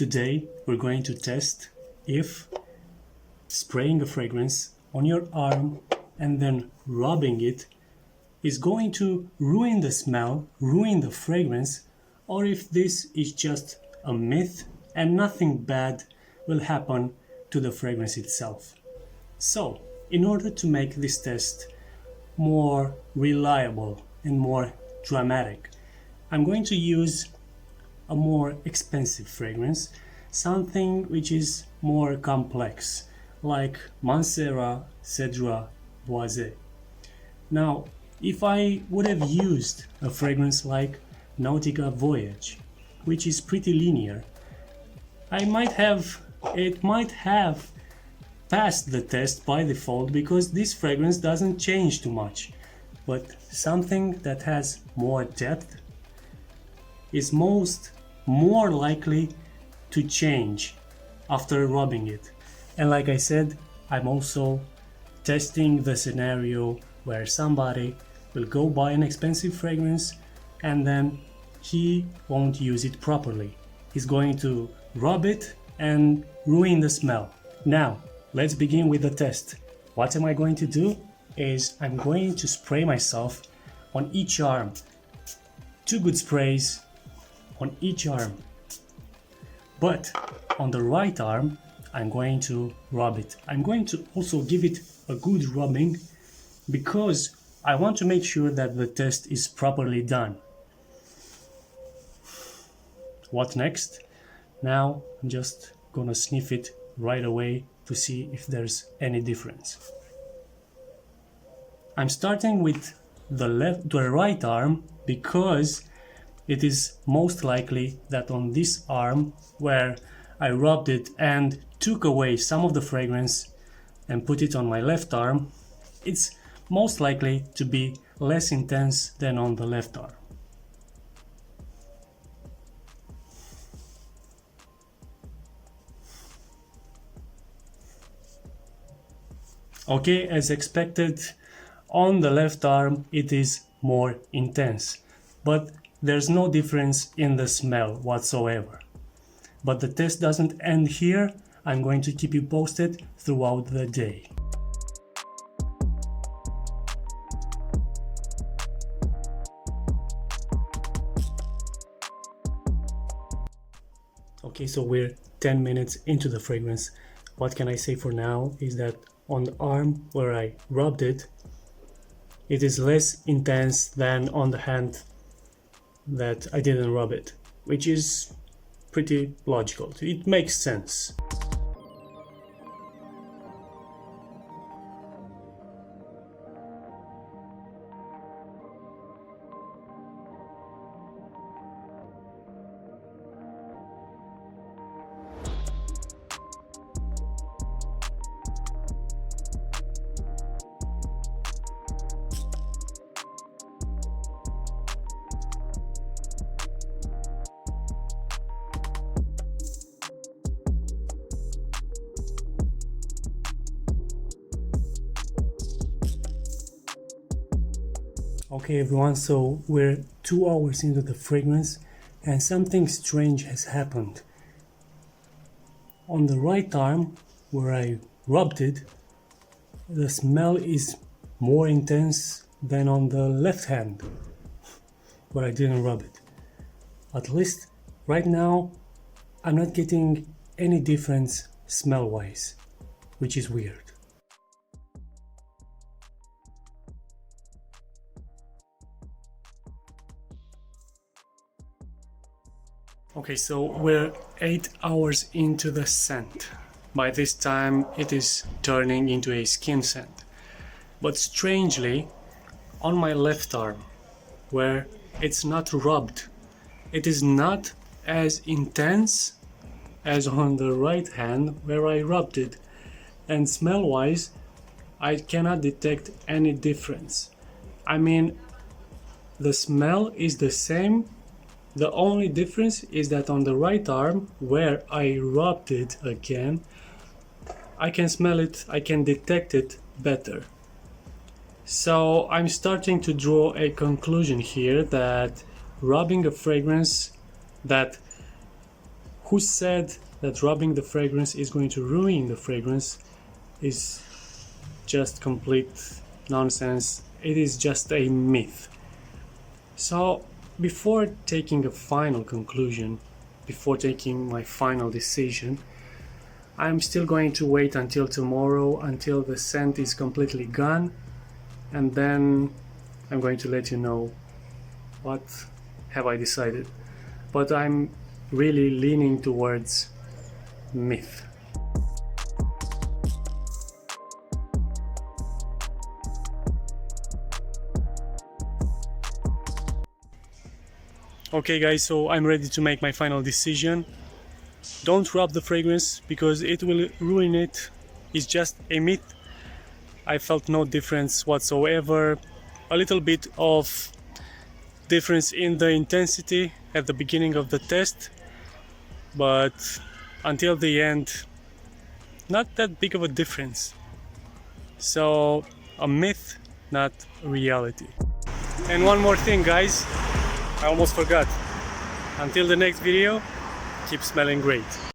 Today we're going to test if spraying a fragrance on your arm and then rubbing it is going to ruin the smell, ruin the fragrance, or if this is just a myth and nothing bad will happen to the fragrance itself. So, in order to make this test more reliable and more dramatic, I'm going to use a more expensive fragrance, something which is more complex, like Mancera Cedra Boisé. Now, if I would have used a fragrance like Nautica Voyage, which is pretty linear, it might have passed the test by default because this fragrance doesn't change too much. But something that has more depth is more likely to change after rubbing it. And like I said, I'm also testing the scenario where somebody will go buy an expensive fragrance and then he won't use it properly. He's going to rub it and ruin the smell. Now, let's begin with the test. What am I going to do is I'm going to spray myself on each arm. 2 good sprays on each arm. But on the right arm, I'm going to rub it. I'm going to also give it a good rubbing because I want to make sure that the test is properly done. What next? Now I'm just gonna sniff it right away to see if there's any difference. I'm starting with the right arm because it is most likely that on this arm where I rubbed it and took away some of the fragrance and put it on my left arm, it's most likely to be less intense than on the left arm. Okay, as expected, on the left arm it is more intense, but there's no difference in the smell whatsoever. But the test doesn't end here. I'm going to keep you posted throughout the day. Okay, so we're 10 minutes into the fragrance. What can I say for now is that on the arm where I rubbed it, it is less intense than on the hand that I didn't rub it, which is pretty logical. It makes sense. Okay everyone, so we're 2 hours into the fragrance and something strange has happened. On the right arm where I rubbed it, the smell is more intense than on the left hand where I didn't rub it. At least right now I'm not getting any difference smell wise, which is weird. Okay, so we're 8 hours into the scent. By this time it is turning into a skin scent. But strangely, on my left arm, where it's not rubbed, it is not as intense as on the right hand where I rubbed it. And smell-wise, I cannot detect any difference. I mean, the smell is the same. The only difference is that on the right arm, where I rubbed it again, I can smell it, I can detect it better. So I'm starting to draw a conclusion here that rubbing a fragrance that Who said that rubbing the fragrance is going to ruin the fragrance is just complete nonsense. It is just a myth. So before taking a final conclusion, before taking my final decision, I'm still going to wait until tomorrow, until the scent is completely gone, and then I'm going to let you know what have I decided. But I'm really leaning towards myth. Okay guys, so I'm ready to make my final decision. Don't rub the fragrance because it will ruin it. It's just a myth. I felt no difference whatsoever. A little bit of difference in the intensity at the beginning of the test, but until the end, not that big of a difference. So a myth, not reality. And one more thing guys, I almost forgot. Until the next video, keep smelling great.